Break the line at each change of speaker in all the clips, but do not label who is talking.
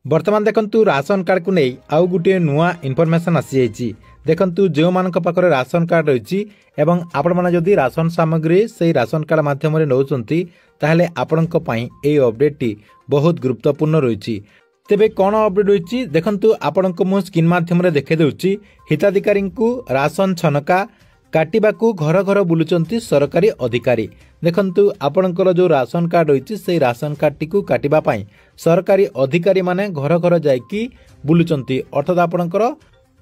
बर्तमान देखंतु ration card को नहीं आउ गोटे नुआ इनफॉरमेशन आसी जाइए। देखंतु जो मानक पाखरे राशन कार्ड रही एवं आपण माने जदि राशन सामग्री से राशन कार्ड माध्यम नौचंती ताहले आपणक पई ए अपडेट टी बहुत गुरुत्वपूर्ण रही। तेबे कौन अपडेट रही देखंतु आपणक मु स्क्रीन माध्यम देखे देउची हिताधिकारी को राशन छनका काटिबाकू घर घर बुलुचंती सरकारी अधिकारी। देखंतु आपणकर जो राशन कार्ड रही से राशन कार्ड टी को काटिबा पई सरकारी अधिकारी माने घर घर जाइकी बुलुचंती अर्थात आपणकर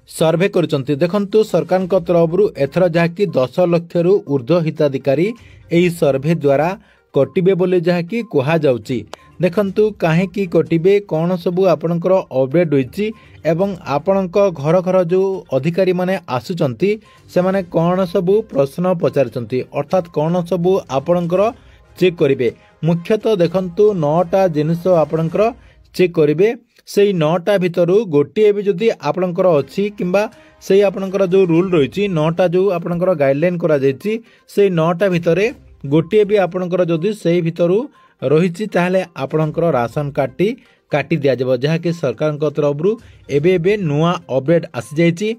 सर्वे करुचंती। देखंतु सरकार तरफ एथर जहाँकि 10 लाख रु ऊर्ध्व हिताधिकारी एही सर्वे द्वारा कटिबे बोले जहाँकि कहा जाउची। देखंतु काहेकि कटिबे कौन सबू आपणकर अपडेट होईची एवं आपणक घर घर जो अधिकारी माने आसुचंती से माने कौन सबू प्रश्न पचारचंती अर्थात कौन सबू आपणकर चेक करिवे। मुख्यतः देखंतु 9टा जिनिस आपणकर चेक करिवे। से 9टा भितरु गोटे भी जदि आपणकर अछि किंबा से आपणकर जो रूल रही 9टा जो आपणकर गाइडलाइन करा जायछि से 9टा भितरे गोटे भी आपणकर जदि से भितरु रही ताहले आपणकर राशन कार्ड टी काटी दिया जब जहाँकि सरकार तरफ एबे नुआ अपडेट आसी जाइछि।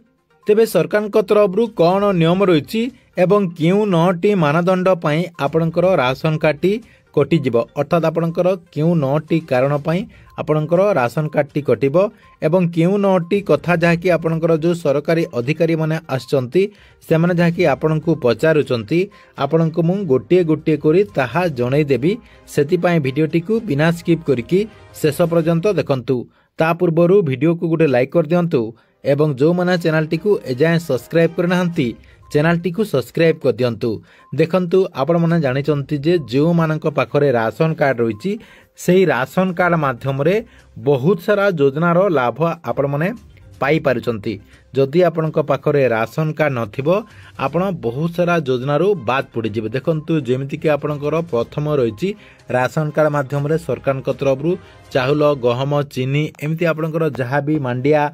तेबे सरकार तरफ कौन नियम रही एवं क्यों 9टी मानदंड पई आपणकर राशन कार्ड टी कटि जीव अर्थात आपणकर क्यों 9टी कारण पई आपणकर राशन कार्ड टी कटिबो एवं क्यों 9टी कथा जहाँकि आपणकर जो सरकारी अधिकारी माने आछंती से माने जहाँकि आपणको पचारुचंती आपणको मु गोटे गोटे करी ताहा जणै देबी। सेति पई भिडियोटी को बिना स्किप करिकी शेष पर्यंत देखंतु। ता पूर्वरु वीडियो को गोटे लाइक कर दियंतु एवं जो माने चैनल टी को एजाय सब्सक्राइब करनाहंती चैनल टी को सब्सक्राइब कर दियंतु। देखंतु आपण माने जानिचंती जे जो मानक पाखरे राशन कार्ड रही से राशन कार्ड माध्यम रे बहुत सारा योजनार लाभ आपण माने पाई पारुचंती। जदि आपणक पाखरे राशन कार्ड नथिबो आपण बहुत सारा योजनारू बाद पड़ी जिवे। देखंतु जेमिति कि आपणकर प्रथम रही राशन कार्ड माध्यम रे सरकार तरफ चाउल गहम चीनी एमिति आपणकर जहाँ भी मांडिया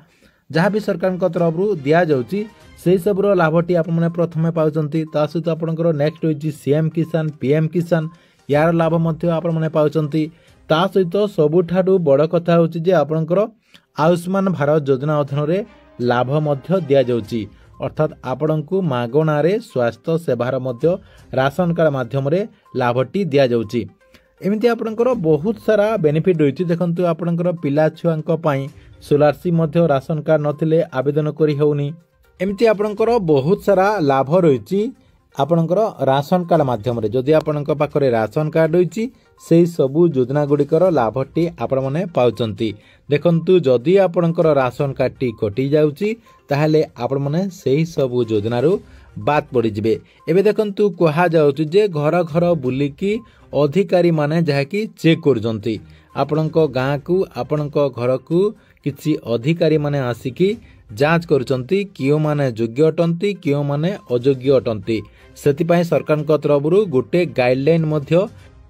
जहाँ भी सरकार तरफ दिया जाउची से सबुर लाभटी आप प्रथमे पाउचंती। ता सहित आपणकर नेक्स्ट होइची सीएम किसान पीएम किसान यार लाभ मध्य आपण पाउचंती। ता सहित सबुठारु बड़ कथा होची जे आपणकर आयुष्मान भारत योजना अधीन रे लाभ मध्य दिया जाउची अर्थात आपणकू मागणा रे स्वास्थ्य सेवार मध्य राशन कार्ड माध्यम रे लाभटी दिया जाउची। एमिति आपणकर बहुत सारा बेनिफिट रही। देखंतु आपणकर पिला छुआंक पई स्कॉलरशिप मध्य राशन कार्ड नथिले आवेदन करि होउनी। एमिति आपणकर बहुत सारा लाभ रही आपणकर राशन कार्ड माध्यम रे। जदि आपणक पाखरे राशन कार्ड रही से सबु योजना गुड़िकर लाभटी आपण माने पाउचंती। देखंतु जदि आपणकर राशन कार्ड टी कटि जाउची ताहले आपण माने सेही सबु योजनारू बात पड़ी जिवे। एबे देखंतु कहा जाउची जे घर घर बुलिकी अधिकारी माने जहाँकि चेक करजंती आपणक गाँ को आपणक घर को किछि अधिकारी माने आसिकी जांच करुचंती कियो माने योग्य अटंती कियो माने अयोग्य अटंती। सेति पई सरकार तरफ गोटे गाइडलाइन मध्य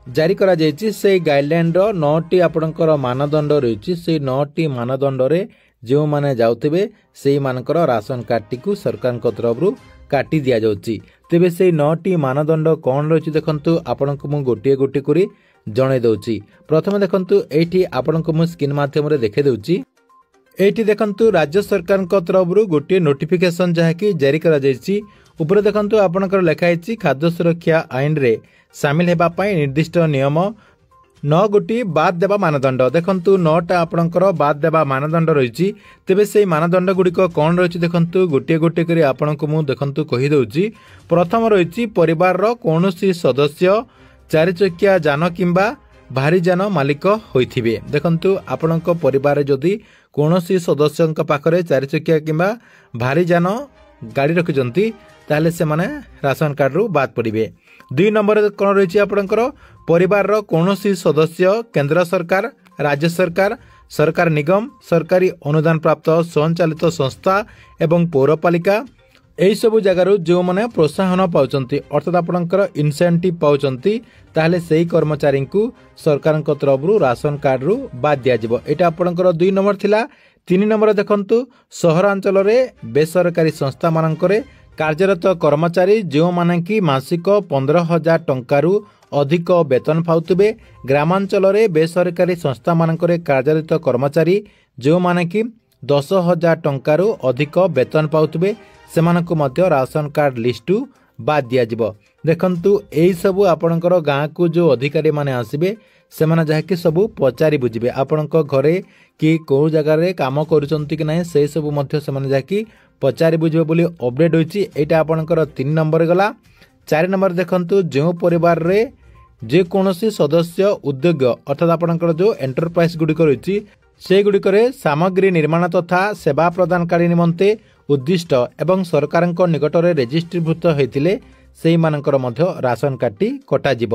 जारी करा जायछि। से गाइडलाइन रो 9टी आपणकर मानदंड रही से 9टी मानदंड रे जो माने जाउथिबे सेही मानकर राशन कार्ड टी को सरकार तरफ काटी दिया जाउछि। तेबे से 9टी मानदंड कौन रही देखंतु आपणको मु गोटे गोटे करी जणे दउछि। प्रथम देखंतु एठी आपणको मु स्क्रीन माध्यम रे देखे दउछि। एठी देखंतु राज्य सरकार तरफ गोटे नोटिफिकेशन जहाँकि जारी करा जायछि। ऊपर देखंतु आपणकर लेखा आइछि खाद्य सुरक्षा आईन रे शामिल हेबा पई निर्दिष्ट नियम 9 गोटी बाद देबा मानदंड। देखंतु 9टा आपणकर बाद देबा मानदंड रही। तेबे से मानदंड गुड़िक कौन रही देखंतु गोटे गोटे करी आपणको मु देखंतु कहि दउछि। प्रथम रही परिवार रो कोनोसी सदस्य 4 चकिया जान किंबा भारी जान मालिक होइथिबे। देखंतु आपणक परिवार जदि कोनोसी सदस्यंक पाखरे 4 चकिया किंबा भारी जान गाड़ी रखिजंती ताहले से माने राशन कार्ड रु बाद पड़िबे। 2 नंबर कोन रही आपणकर परिवार रो कोनोसी सदस्य केंद्र सरकार राज्य सरकार सरकार निगम सरकारी अनुदान प्राप्त संचालित संस्था एवं पौरपालिका एही सब जगार जो माने प्रोत्साहन पाउचंती अर्थात आपणकर इनसेंटिव पाउचंती ताहले सेही कर्मचारी को सरकार तरफ राशन कार्ड रु बाद दिया जिवो। एटा आपणकर 2 नंबर थिला। 3 नंबर देखंतु सहरांचल रे बेसरकारी संस्था मानकरे କାର୍ଯ୍ୟରତ କର୍ମଚାରୀ ଯେଉଁମାନେ କି ମାସିକ 15,000 ଟଙ୍କାରୁ ଅଧିକ ବେତନ ପାଉଥିବେ। ଗ୍ରାମାଞ୍ଚଳରେ ବେସରକାରୀ ସଂସ୍ଥାମାନଙ୍କରେ କାର୍ଯ୍ୟରତ କର୍ମଚାରୀ ଯେଉଁମାନେ କି 10,000 ଟଙ୍କାରୁ ଅଧିକ ବେତନ ପାଉଥିବେ ସେମାନଙ୍କୁ ମଧ୍ୟ ରାସନ କାର୍ଡ଼ ଲିଷ୍ଟରୁ ବାଦ୍ ଦିଆଯିବ। ଦେଖନ୍ତୁ ଏହିସବୁ ଆପଣଙ୍କର ଗାଁକୁ ଯେଉଁ ଅଧିକାରୀମାନେ ଆସିବେ ସେମାନେ ଯାହାକି ସବୁ ପଚାରି ବୁଝିବେ ଆପଣଙ୍କ ଘରେ କି କେଉଁ ଜାଗାରେ କାମ କରୁଛନ୍ତି କି ନାହିଁ ସେସବୁ ମଧ୍ୟ ସେମାନେ ଯାହାକି ପଚାରି ବୁଝିବେ ବୋଲି ଅପଡେଟ୍ ହୋଇଛି। ଏଇଟା ଆପଣଙ୍କର 3 ନମ୍ବର ଗଲା। 4 ନମ୍ବର ଦେଖନ୍ତୁ ଯେଉଁ ପରିବାରରେ ଯେକୌଣସି ସଦସ୍ୟ ଉଦ୍ୟୋଗ ଅର୍ଥାତ୍ ଆପଣଙ୍କର ଯେଉଁ ଏଣ୍ଟରପ୍ରାଇଜ୍ ଗୁଡ଼ିକ ରହିଛି ସେଗୁଡ଼ିକରେ ସାମଗ୍ରୀ ନିର୍ମାଣ ତଥା ସେବା ପ୍ରଦାନକାରୀ ନିମନ୍ତେ ଉଦ୍ଦିଷ୍ଟ ଏବଂ ସରକାରଙ୍କ ନିକଟରେ ରେଜିଷ୍ଟ୍ରିଭୁକ୍ତ ହୋଇଥିଲେ ସେହିମାନଙ୍କର ମଧ୍ୟ ରାସନ କାର୍ଡ଼ଟି କଟାଯିବ।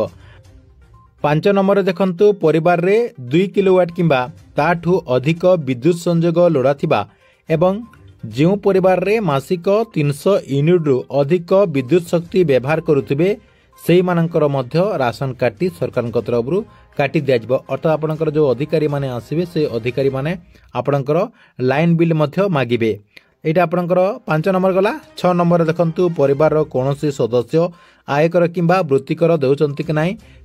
5 ନମ୍ବର ଦେଖନ୍ତୁ ପରିବାରରେ 2 କିଲୋୱାଟ୍ କିମ୍ବା ତାଠୁ ଅଧିକ ବିଦ୍ୟୁତ୍ ସଂଯୋଗ ଲୋଡ଼ା ଥିବା ଏବଂ ଯେଉଁ ପରିବାରରେ ମାସିକ 300 ୟୁନିଟ୍ରୁ ଅଧିକ ବିଦ୍ୟୁତ୍ ଶକ୍ତି ବ୍ୟବହାର କରୁଥିବେ ସେହିମାନଙ୍କର ମଧ୍ୟ ରାସନ କାର୍ଡ଼ଟି ସରକାରଙ୍କ ତରଫରୁ କାଟି ଦିଆଯିବ। ଅର୍ଥାତ୍ ଆପଣଙ୍କର ଯେଉଁ ଅଧିକାରୀମାନେ ଆସିବେ ସେ ଅଧିକାରୀମାନେ ଆପଣଙ୍କର ଲାଇନ୍ ବିଲ୍ ମଧ୍ୟ ମାଗିବେ। এইটা আপনার 5 নম্বর গলা। 6 নম্বর দেখন্তু পরিবার কৌশি সদস্য আয়কর কিংবা বৃত্তিকর দেউছেন কি না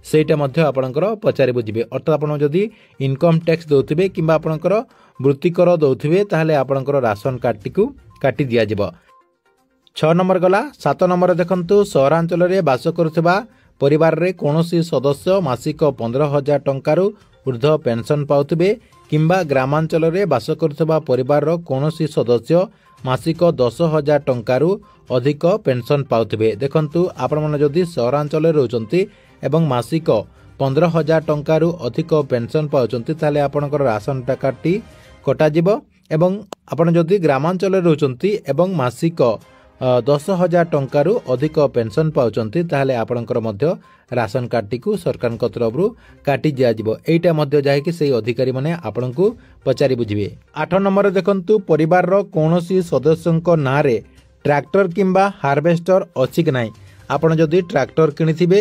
সেইটা আপনার পচারি বুঝবে। অর্থাৎ আপনার যদি ইনকম ট্যাক্স দেউথিবে কিংবা আপনার বৃত্তিকর দেউথিবে তাহলে আপনার রাসন কার্ডটি কাটি দিয়াଯିব। 6 নম্বর গলা। 7 নম্বর দেখন্তু সহরাঞ্চলের বাস করুথিবা পরিবারে কৌশি সদস্য মাসিক 15,000 টঙ্কারু ঊর্ধ্ব পেনশন পাউথিবে কিংবা গ্রামাঞ্চলের বাস করুথিবা পরিবার কৌশি সদস্য মাসিক 10,000 টঙ্কারু অধিক পেনশন পাউথিবে। দেখন্তু আপনার যদি সহরাঞ্চলে রয়েছেন এবং মাসিক 15,000 টঙ্কারু অধিক পেনশন পাচ্ছেন তাহলে আপনার রাসন কার্ডটি কটাଯିব এবং আপনার যদি গ্রামাঞ্চলে রয়েছেন এবং মাসিক 10,000 টঙ্কারু অধিক পেনশন পাচ্ছেন তাহলে আপনার মধ্য রাসন কার্ডটি সরকার তরফর কাটি দিয়াଯିব। এইটা মধ্য যাকি সেই অধিকারী মানে আপনার পচারি বুঝবে। 8 নম্বর দেখন্তু পরিবার কৌশি সদস্যঙ্ক নাঁরে ট্রাক্টর কিংবা হারভেস্টর অছি কি নাই। আপনার যদি ট্রাক্টর কিনিথিবে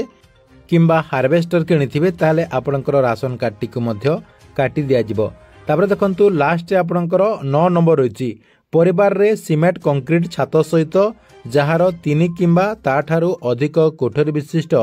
কিংবা হারভেস্টর কিনিথিবে তাহলে আপনার রাসন কার্ডটি মধ্য কাটি দিয়াଯିব। তারপরে দেখন্তু লাস্টে আপনার 9 নম্বর রয়েছে পরিবারে সিমেন্ট কংক্রিট ছাত সহিত যাହାର 3 কিংবা তাঠারু অধিক কোঠরি বিশিষ্ট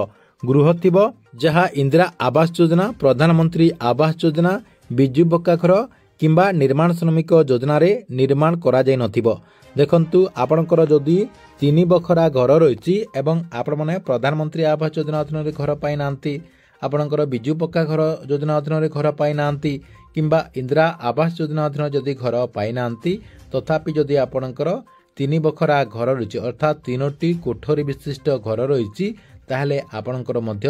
গৃহ থিব যাহা ইন্দিরা আবাস যোজনা প্রধানমন্ত্রী আবাস যোজনা বিজু পক্কা ঘর কিংবা নির্মাণ শ্রমিক যোজনার নির্মাণ করা যাই নথিব। দেখন্তু আপনার যদি 3 বখরা ঘর রয়েছে এবং আপনার প্রধানমন্ত্রী আবাস যোজনা অধীନରେ ঘর পাই নাহান্তি আপনার বিজু পক্কা ঘর যোজনা অধীନରେ ঘর পাই নাহান্তি কিংবা ইন্দিরা আবাস যোজনা অধীନରେ যদি ঘর পাই নাহান্তি তথাপি যদি আপনার 3 বখরা ঘর রয়েছে অর্থাৎ 3টি কোঠরি বিশিষ্ট ঘর রয়েছে তাহলে আপনার মধ্য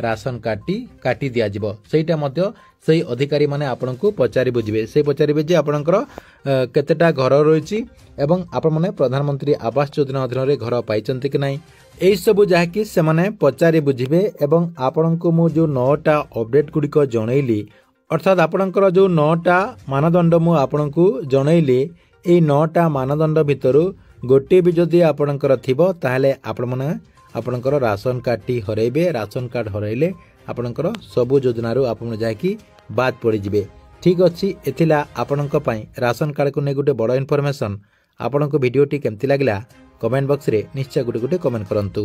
রাসন কার্ডটি কাটি দিয়াଯିব। সেইটা মধ্য সেই অধিকারী মানে আপনার পচারি বুঝবে। সেই পচারিবে যে আপনার কেতেটা ঘর রয়েছে এবং আপনার প্রধানমন্ত্রী আবাস যোজনা অধীନରେ ঘর পাইছেন কি নাই এইসবু যাকি সে পচারি বুঝবে। এবং আপনার মু যে 9টা অপডেট গুড়িক জনাইলি অর্থাৎ আপনার যে 9টা মানদণ্ড মু আপনার জনাইলি এই 9টা মানদণ্ড ভিতর গোटे भी जदि आपणकर थिबो ताहले आपणकर राशन कार्डटी हरइबे। राशन कार्ड हरइले आपणकर सबु योजनारू आपण जाकी बाद पड़ी जिवे। ठीक अछि एथिला आपणक पई राशन कार्ड को ने गुटे बड़ इनफॉरमेशन। आपणक वीडियोटी केमति लागला कमेंट बॉक्स रे निश्चय गुटे कमेंट करंतु।